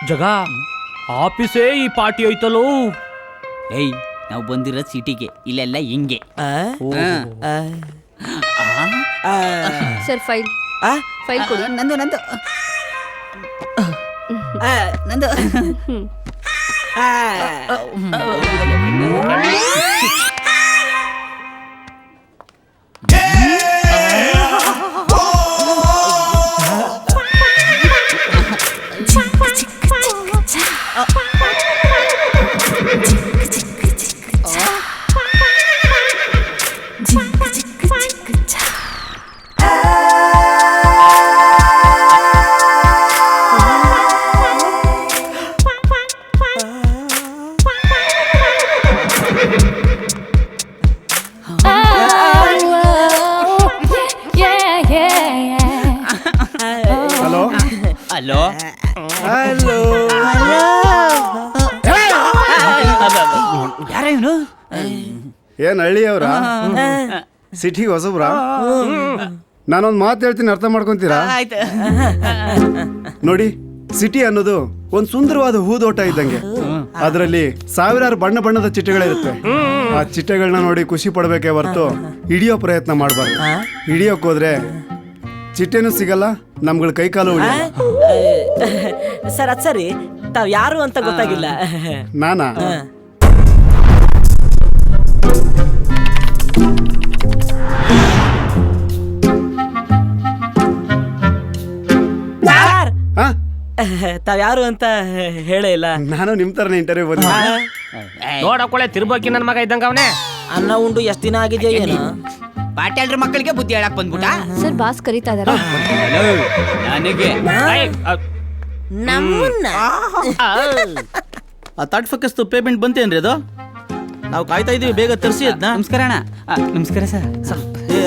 ಜಗ ಆಫೀಸೇ ಈ ಪಾರ್ಟಿ ಐತಲೋ. ಏಯ್, ನಾವು ಬಂದಿರೋ ಸಿಟಿಗೆ ಇಲ್ಲೆಲ್ಲ ಹಿಂಗೆ. ಸರ್ ಫೈಲ್ ಕೊಡಿ. ನಂದು ನಂದು ನಂದು ಹಲೋ ಹಲೋ ಯಾರ ಇವನು? ಏನ್ ಹಳ್ಳಿಯವ್ರ? ಸಿಟಿಗೆ ಹೊಸಬ್ರ? ನಾನೊಂದು ಮಾತು ಹೇಳ್ತೀನಿ, ಅರ್ಥ ಮಾಡ್ಕೊಂತೀರಾ? ಆಯ್ತು. ನೋಡಿ, ಸಿಟಿ ಅನ್ನೋದು ಒಂದ್ ಸುಂದರವಾದ ಹೂದೋಟ ಇದ್ದಂಗೆ. ಅದರಲ್ಲಿ ಸಾವಿರಾರು ಬಣ್ಣ ಬಣ್ಣದ ಚಿಟ್ಟೆಗಳಿರುತ್ತೆ. ಆ ಚಿಟ್ಟೆಗಳನ್ನ ನೋಡಿ ಖುಷಿ ಪಡ್ಬೇಕೇ ಹೊರತು ಹಿಡಿಯೋ ಪ್ರಯತ್ನ ಮಾಡಬಾರ್ದು. ಹಿಡಿಯೋಕ್ ಹೋದ್ರೆ ಚಿಟ್ಟೆನೂ ಸಿಗಲ್ಲ, ನಮ್ಗಳ ಕೈ ಕಾಲು ಉಳಿಯಲ್ಲ. ಸರ್ ಅದ್ ಸರಿ, ತಾವ್ ಯಾರು ಅಂತ ಗೊತ್ತಾಗಿಲ್ಲ. ನಾನಾ? ಹಾ? ತಾವ್ ಯಾರು ಅಂತ ಹೇಳೇ ಇಲ್ಲ. ನಾನು ನಿಮ್ ತರನೇ ಇಂಟರ್ವ್ಯೂ ಬಂದಿದ್ದೆ. ನೋಡಕೊಳ್ಳೆ ತಿರ್ಬೋಕಿ ನನ್ನ ಮಗ ಇದ್ದಂಗ ಅವನೇ. ಅನ್ನ ಉಂಡು ಎಷ್ಟ್ ದಿನ ಆಗಿದೆಯಾ ಏನು? ಪಾಟ್ಯಾಳ್ರ ಮಕ್ಕಳಿಗೆ ಬುದ್ಧಿ ಹೇಳಕ್ ಬಂದ್ಬಿಟ್ಟ. ಸರ್ ಬಾಸ್ ಕರೀತಾ ಇದಾರ. ನನಗೆ ನಮ್ಮನ್ನ ಆ ತಾಟ್ ಫಕ್ಕಸ್ತು ಪೇಮೆಂಟ್ ಬಂತೇನ್ರಿ? ಅದು ನಾವು ಕಾಯ್ತಾ ಇದೀವಿ, ಬೇಗ ತರಿಸಿ ಅದನ್ನ. ನಮಸ್ಕಾರ ಅಣ್ಣ. ನಮಸ್ಕಾರ ಸರ್.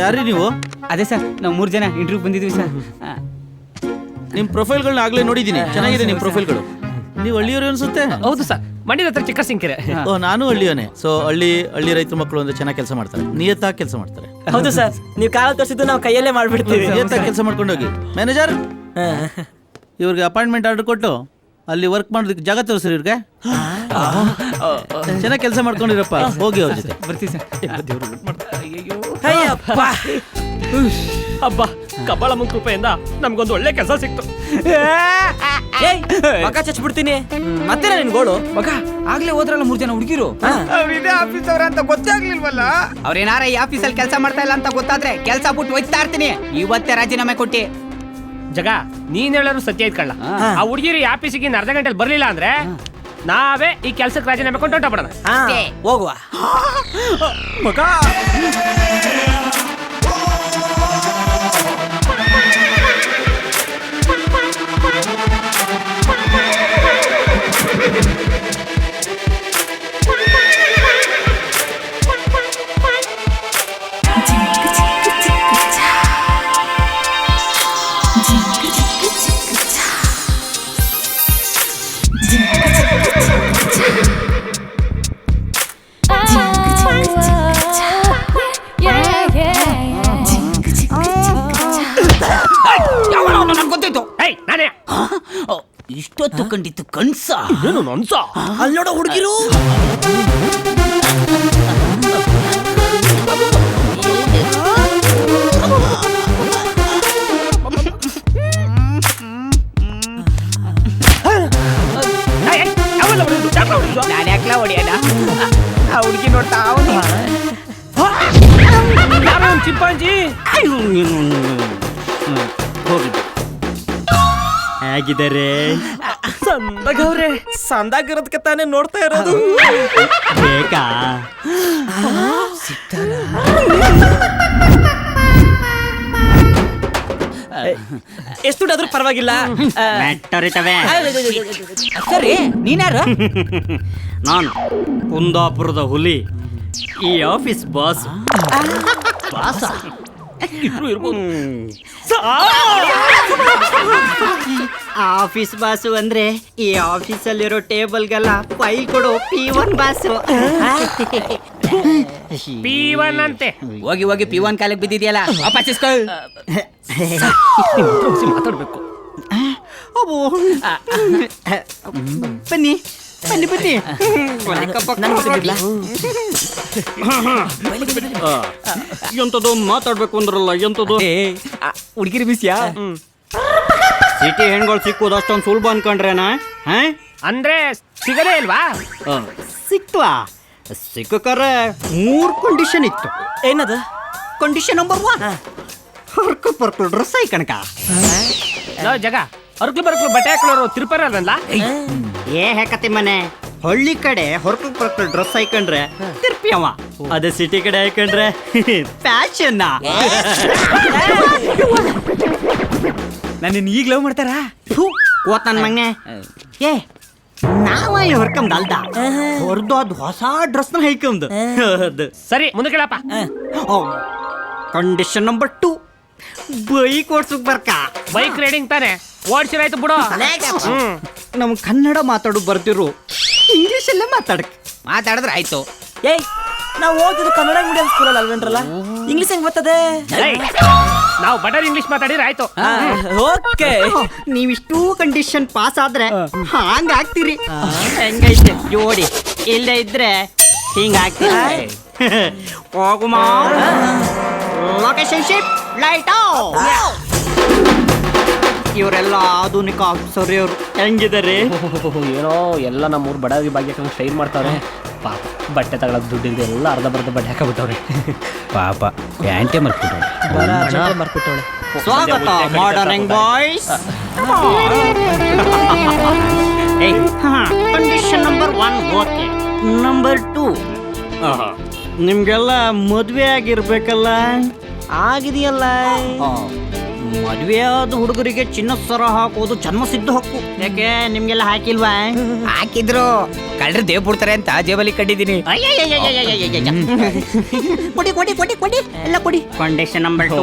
ಯಾರ್ರಿ ನೀವು? ಅದೇ ಸರ್, ನಾವು 3 ಜನ ಇಂಟರ್ವ್ಯೂ ಬಂದಿದ್ದೀವಿ ಸರ್. ನಿಮ್ ಪ್ರೊಫೈಲ್ಗಳನ್ನ ಆಗ್ಲೇ ನೋಡಿದೀನಿ, ಚೆನ್ನಾಗಿದೆ ನಿಮ್ ಪ್ರೊಫೈಲ್ಗಳು. ನೀವು ಹಳ್ಳಿಯವರು ಅನ್ಸುತ್ತೆ. ಹೌದು ಸರ್, ಮಂಡ್ಯದ ಹತ್ರ ಚಿಕ್ಕ ಸಿಂಕೆರೆ. ಓ, ನಾನು ಹಳ್ಳಿಯವನೇ. ಸೊ ಹಳ್ಳಿ ರೈತರ ಮಕ್ಕಳು ಅಂದ್ರೆ ಚೆನ್ನಾಗಿ ಕೆಲಸ ಮಾಡ್ತಾರೆ, ನಿಯತ್ತಾಗಿ ಕೆಲಸ ಮಾಡ್ತಾರೆ. ಹೌದು ಸರ್, ನೀವು ಕಾಲ ತೋರಿಸಿದ್ದು ನಾವು ಕೈಯಲ್ಲೇ ಮಾಡ್ಬಿಡ್ತೀವಿ. ನಿಯತ್ತಾಗಿ ಕೆಲಸ ಮಾಡ್ಕೊಂಡು ಹೋಗಿ. ಮ್ಯಾನೇಜರ್, ಇವ್ರಿಗೆ ಅಪಾಯಿಂಟ್ಮೆಂಟ್ ಆರ್ಡರ್ ಕೊಟ್ಟು ಅಲ್ಲಿ ವರ್ಕ್ ಮಾಡೋದಕ್ಕೆ ಜಾಗ ತೋರಿಸ್ರಿ ಇವ್ರಿಗೆ. ಚೆನ್ನಾಗಿ ಕೆಲಸ ಮಾಡ್ಕೊಂಡಿರಪ್ಪ, ಹೋಗಿ ಅವ್ರ ಜೊತೆ. ಬರ್ತೀವಿ ಸರ್. ಹಬ್ಬ ಕಬ್ಬಾಳ ಕೃಪೆಯಿಂದ ನಮ್ಗೊಂದು ಒಳ್ಳೆ ಕೆಲಸ ಸಿಕ್ತು. ಮಗ ಚಚ್ಬಿಡ್ತೀನಿ. ಮತ್ತೆ ನಿನ್ ಗೋಳು ಮಗ ಆಗ್ಲೇ ಹೋದ್ರಲ್ಲ 3 ಜನ ಹುಡುಗಿರು. ಇದೇ ಆಫೀಸ್ ಅವ್ರ ಅಂತ ಗೊತ್ತೇ ಆಗ್ಲಿಲ್ವಲ್ಲ. ಅವ್ರೇನಾರ ಈ ಆಫೀಸಲ್ಲಿ ಕೆಲಸ ಮಾಡ್ತಾ ಇಲ್ಲ ಅಂತ ಗೊತ್ತಾದ್ರೆ ಕೆಲಸ ಬಿಟ್ಟು ಹೋಯ್ತಾ ಇರ್ತೀನಿ. ಇವತ್ತೇ ರಾಜೀನಾಮೆ ಕೊಟ್ಟಿ. ಜಗ ನೀನ್ ಹೇಳೋರು ಸತ್ಯ ಐತ್ ಕಳ್ಳ. ಆ ಹುಡುಗಿರು ಈ ಆಫೀಸಿಗೆ ಅರ್ಧ ಗಂಟೆಲಿ ಬರ್ಲಿಲ್ಲ ಅಂದ್ರೆ ನಾವೇ ಈ ಕೆಲ್ಸಕ್ಕೆ ರಾಜೀನಾಮೆ ಕೊಂಡು ಹೊಂಟೋಗ್ಬಿಡೋಣ. ಹೋಗುವ ಮಗ. ಇಷ್ಟೊತ್ತು ಕಂಡಿತ್ತು ಕನ್ಸ. ಏನು ನನ್ಸ? ಅಲ್ಲೋಡ ಹುಡುಗಿರು. ನಾನು ಯಾಕ್ಲ ಹೊಡಿಯೋಣ? ಆ ಹುಡುಗಿ ನೋಡ್ತಾ ಚಿಂಪಾಂಜಿ ಹೇಗಿದ್ದಾರೆ? ಸಂದಾಗವ್ರೆ, ಸಂದಾಗಿರೋದಕ್ಕೆ ತಾನೇ ನೋಡ್ತಾ ಇರೋದು. ಬೇಕಾ? ಎಷ್ಟು ದುಡ್ಡಾದ್ರೂ ಪರವಾಗಿಲ್ಲ. ಸರಿ, ನೀನ್ಯಾರು? ನಾನು ಕುಂದಾಪುರದ ಹುಲಿ, ಈ ಆಫೀಸ್ ಬಾಸ್. ಆಫೀಸ್ ಬಾಸು ಅಂದ್ರೆ ಈ ಆಫೀಸಲ್ಲಿರೋ ಟೇಬಲ್ಗೆಲ್ಲ ಫೈಲ್ ಕೊಡೋ P1 ಬಾಸು. P1 ಅಂತೆ. ಹೋಗಿ ಹೋಗಿ P1 ಕಾಲಿಗೆ ಬಿದ್ದಿದ್ಯಲ್ಲ, ವಾಪಸ್ ಇಸ್ಕೊ. ಮಾತಾಡ್ಬೇಕು. ಬಾಬು ಬನ್ನಿ ಬನ್ನಿ ಬನ್ನಿ ಎಂತದು ಮಾತಾಡ್ಬೇಕು ಅಂದ್ರಲ್ಲ ಎಂತದು ಹುಡುಗಿರಿ ಬಿಸಿಯಾ ಸಿಟಿ ಹೆಣ್ಗಳು ಸಿಕ್ಕೋದು ಅಷ್ಟೊಂದು ಸುಲಭ ಅನ್ಕೊಂಡ್ರೇನಾ ಅಂದ್ರೆ ಸಿಗದೇ ಇಲ್ವಾ? ಸಿಕ್ವಾ ಸಿಕ್ಕರೆ 3 ಕಂಡೀಷನ್ ಇತ್ತು. ಏನದು? ಕಂಡೀಷನ್ ನಂಬರ್ 1 ಹೊರ್ಕಲ್ ಡ್ರೆಸ್ ಐ ಕಣಕ ನಾವ್ ಜಗ ಅರ್ಕ್ಲು ಬರ್ಕ್ಲು ಬಟ್ಟೆ ಹಾಕೊಳ್ಳೋರು ತಿರುಪರ ಅಲ್ಲ? ಏ ಹೇಕತಿ ಮನೆ ಹಳ್ಳಿ ಕಡೆ ಹೊರ್ಕಲ್ ಡ್ರೆಸ್ ಹಾಕೊಂಡ್ರೆ ತಿರ್ಪಿಯವ, ಅದೇ ಸಿಟಿ ಕಡೆ ಹಾಕೊಂಡ್ರೆ ಫ್ಯಾಷನ್. ನನ್ನ ಈಗ ಲವ್ ಮಾಡ್ತಾರಾ? ಓತ್ ನನ್ ಮಂಗೆ ಏ ನಾವ ಹೊರ್ಕಂದ್ ಅಲ್ದ ಹೊರ್ದು ಅದು ಹೊಸ ಡ್ರೆಸ್ನ ಹೈಕಂದ್ ಅದು. ಸರಿ ಮುಂದೆ ಕೇಳಪ್ಪ. ಕಂಡೀಷನ್ ನಂಬರ್ 2 ಬೈಕ್ ಓಡ್ಸಕ್ ಬರ್ಕ. ಬೈಕ್ ರೈಡಿಂಗ್ ತಾನೆ ಓಡ್ಸಿರಾಯ್ತು ಬಿಡು. ನಮ್ ಕನ್ನಡ ಮಾತಾಡು ಬರ್ತಿರು ಇಂಗ್ಲಿಷ್ ಅಲ್ಲೇ ಮಾತಾಡಿದ್ರೆ ಆಯ್ತು. ಏಯ್ ನಾವು ಓದಿದ್ದು ಕನ್ನಡ ಮೀಡಿಯಂ ಸ್ಕೂಲಲ್ಲಿ ಅಲ್ವೇನ್ರಲ್ಲ, ಇಂಗ್ಲಿಷ್ ಹೆಂಗ್ ಬರ್ತದೆ? ನಾವು ಬಟರ್ ಇಂಗ್ಲಿಷ್ ಮಾತಾಡಿದ್ರೆ ಆಯ್ತು. ಓಕೆ, ನೀವಿಷ್ಟೂ ಕಂಡೀಷನ್ ಪಾಸ್ ಆದ್ರೆ ಹಂಗ ಆಗ್ತೀರಿ. ಹೆಂಗೈತೆ ಜೋಡಿ, ಇಲ್ಲದೆ ಇದ್ರೆ ಹಿಂಗ ಆಗ್ತೀರಿ. ಹೋಗುಮ ಲೊಕೇಶನ್ ಶಿಪ್ ಲೈಟ್. ಇವರೆಲ್ಲ ಆಧುನಿಕ ಅಪ್ಸರಿಯವರು ಹೆಂಗಿದ್ದಾರೆ? ಏನೋ ಎಲ್ಲ ನಮ್ಮೂರು ಬಡಾಗಿ ಭಾಗ್ಯಕ್ಕೆ ಸ್ಟೈಲ್ ಮಾಡ್ತಾವ್ರೆ. ಪಾಪ ಬಟ್ಟೆ ತಗೊಳಕ್ ದುಡ್ಡಿಂದ ಎಲ್ಲ ಅರ್ಧ ಬರ್ಧ ಬಟ್ಟೆ ಹಾಕಬಿಟ್ಟವ್ರೆ. ಪಾಪ ಪ್ಯಾಂಟೇ ಬರ್ಬಿಟ್ಟವಳೆ. ಸ್ವಾಗತ ಮಾಡರ್ನಿಂಗ್ boys. Condition number 1 okay. Number 2 ನಿಮ್ಗೆಲ್ಲ ಮದ್ವೆ ಆಗಿರ್ಬೇಕಲ್ಲ? ಆಗಿದೆಯಲ್ಲ. ಮದ್ವೆ ಆದ ಹುಡುಗರಿಗೆ ಚಿನ್ನದ ಸರ ಹಾಕೋದು ಜನ್ಮಸಿದ್ಧ ಹಕ್ಕು. ಯಾಕೆ ನಿಮ್ಗೆಲ್ಲ ಹಾಕಿಲ್ವಾ? ಹಾಕಿದ್ರು ಕಳ್ರು ದೇವ್ ಬಿಡ್ತಾರೆ ಅಂತ ಜೇಬಲ್ಲಿ ಕಟ್ಟಿದ್ದೀನಿ. ಕೊಡಿ ಕೊಡಿ ಕೊಡಿ ಕೊಡಿ ಎಲ್ಲ ಕೊಡಿ. ಕಂಡೀಷನ್ ನಂಬರ್ 2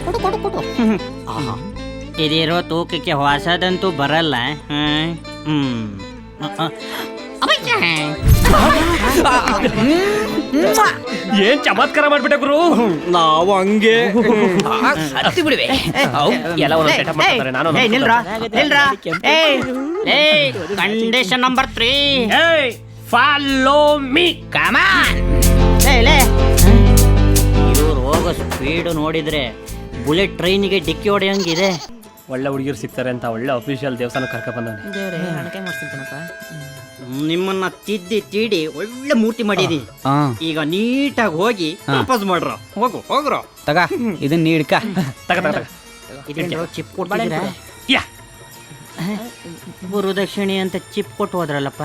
ಕೊಡು ಕೊಡು ಕೊಡು. ಇದಿರೋ ತೂಕಕ್ಕೆ ಹೊಸದಂತೂ ಬರಲ್ಲ. ಏನ್ ಚಮತ್ಕಾರ ಮಾಡ್ಬಿಟ್ಟೆ ಗುರು. ನಾವು ಹಂಗೆ ಹತ್ತಿ ಬಿಡುವೆ. ಎಲ್ಲ ಒಂದೊಂದು setup ಮಾಡ್ತಾರೆ. ನಾನು ಕಂಡೀಷನ್ ನಂಬರ್ 3 ಫಾಲೋ ಮೀ ಕಮಾನ್. ಇವ್ರು ಹೋಗೋ ಸ್ಪೀಡ್ ನೋಡಿದ್ರೆ ಬುಲೆಟ್ ಟ್ರೈನಿಗೆ ಡಿಕ್ಕಿ ಹೊಡೆಯಂಗಿದೆ. ಒಳ್ಳೆ ಹುಡುಗಿರು ಸಿಗ್ತಾರೆ ಅಂತ ಒಳ್ಳೆ ಅಫಿಷಿಯಲ್ ದೇವಸ್ಥಾನ ಕರ್ಕ ಬಂದವನೆ. ನಿಮ್ಮನ್ನ ತಿದ್ದಿ ತೀಡಿ ಒಳ್ಳೆ ಮೂರ್ತಿ ಮಾಡಿದಿ. ಈಗ ನೀಟಾಗಿ ಹೋಗಿ ವಾಪಸ್ ಮಾಡ್ರ. ಹೋಗು ಹೋಗ್ರ. ತಗ ಇದನ್ನ ನೀಡ್ಕ. ತಗ ತಗ ತಗ. ಇದೇನು ಚಿಪ್ ಕೊಡ್ತಿದ್ದೀರಾ? ಯಾ ಗುರುದಕ್ಷಿಣೆ ಅಂತ ಚಿಪ್ ಕೊಟ್ಟು ಹೋದ್ರಲ್ಲಪ್ಪ.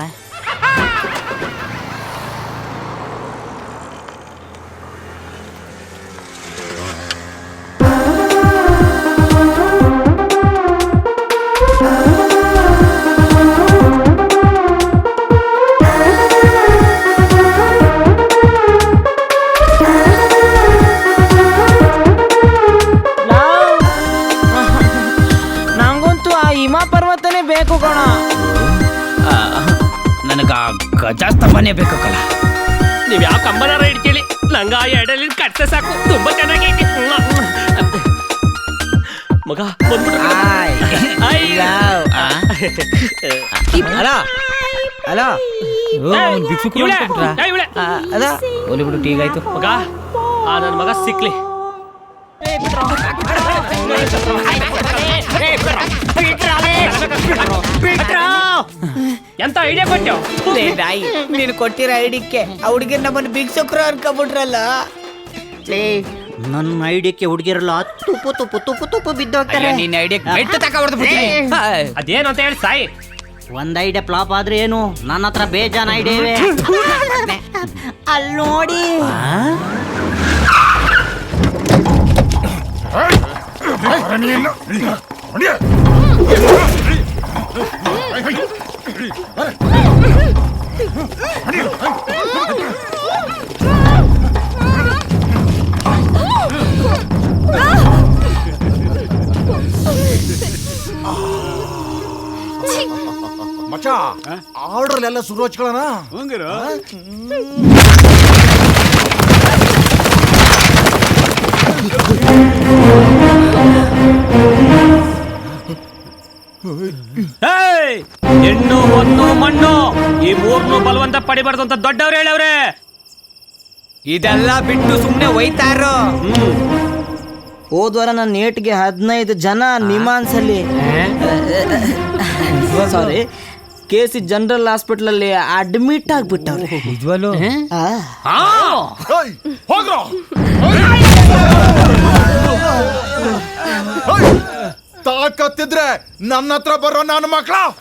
ನಂಗಂತೂ ಆ ಹಿಮ ಪರ್ವತನೇ ಬೇಕು ಕಣ. ನನಗ ಗಜಸ್ತಂಭನೇ ಬೇಕು ಕಲ. ನೀವ್ ಯಾವ ಕಂಬನಾರ ಇಡ್ತೀಳಿ, ನಂಗ ಆ ಎಡಲಿ ಕಟ್ಟ ಸಾಕು. ತುಂಬಾ ಚೆನ್ನಾಗೈತಿ ಮಗ. ಬಂದ್ಬಿಟ್ಟು ಹಲೋ ಹೋಲಿ ಬಿಡು, ಟೀಗಾಯ್ತು ಮಗ. ಆ ನನ್ನ ಮಗ ಸಿಕ್ಲಿ. ಎಂತ ಐಡಿಯಾ ಕೊಟ್ಟೆವು? ನೀನು ಕೊಟ್ಟಿರೋ ಐಡಿಕ್ಕೆ ಆ ಹುಡುಗಿರ್ ನಮ್ಮನ್ನು ಬಿಗ್ಸಕ್ರು ಅನ್ಕೊಂಡ್ಬಿಟ್ರಲ್ಲ. ನನ್ನ ಐಡಿಯಕ್ಕೆ ಹುಡುಗಿರಲ್ಲ ತುಪ್ಪು ತುಪ್ಪು ತುಪ್ಪು ತುಪ್ಪು ಬಿದ್ದೋಗ್ತಾರೆ. ನಿನ್ನ ಐಡಿಯಕ್ಕೆ ಬೆಟ್ಟು ತಕ ಹೊಡೆದು ಬಿಡ್ತೀನಿ. ಅದೇನು ಅಂತ ಹೇಳಿ ಸಾಯಿ. ಒಂದ್ ಐಡಿಯಾ ಫ್ಲಾಪ್ ಆದ್ರೆ ಏನು, ನನ್ನ ಹತ್ರ ಬೇಜಾನ್ ಐಡಿಯಾ ಇವೆ. ಅಲ್ಲಿ ನೋಡಿ. ಮಚ್ಚ ಆರ್ಡರ್ ಎಲ್ಲ ಶುರು ಹಚ್ಕೊಳ್ಳೋಣ. ಹಂಗಿರ ಏಯ್! ಹೆಣ್ಣು ಹೊನ್ನು ಮಣ್ಣು ಈ ಮೂರ್ನು ಬಲವಂತ ಪಡಿಬಾರ್ದು ಅಂತ ದೊಡ್ಡವ್ರು ಹೇಳವ್ರೆ. ಇದೆಲ್ಲ ಬಿಟ್ಟು ಸುಮ್ನೆ ಒಯ್ತಾರೋ. ಹೋದ್ವಾರ ನನ್ನ ನೇಟ್ಗೆ 15 ಜನ ನಿಮಾನ್ಸಲ್ಲಿ ಸಾರಿ KC ಜನರಲ್ ಹಾಸ್ಪಿಟಲ್ ಅಲ್ಲಿ ಅಡ್ಮಿಟ್ ಆಗ್ಬಿಟ್ಟವ್ರೆ. ಹೋಗ್ರೋ ತಾಕತ್ತಿದ್ರೆ ನನ್ನ ಹತ್ರ ಬರೋ ನಾನು ಮಕ್ಕಳ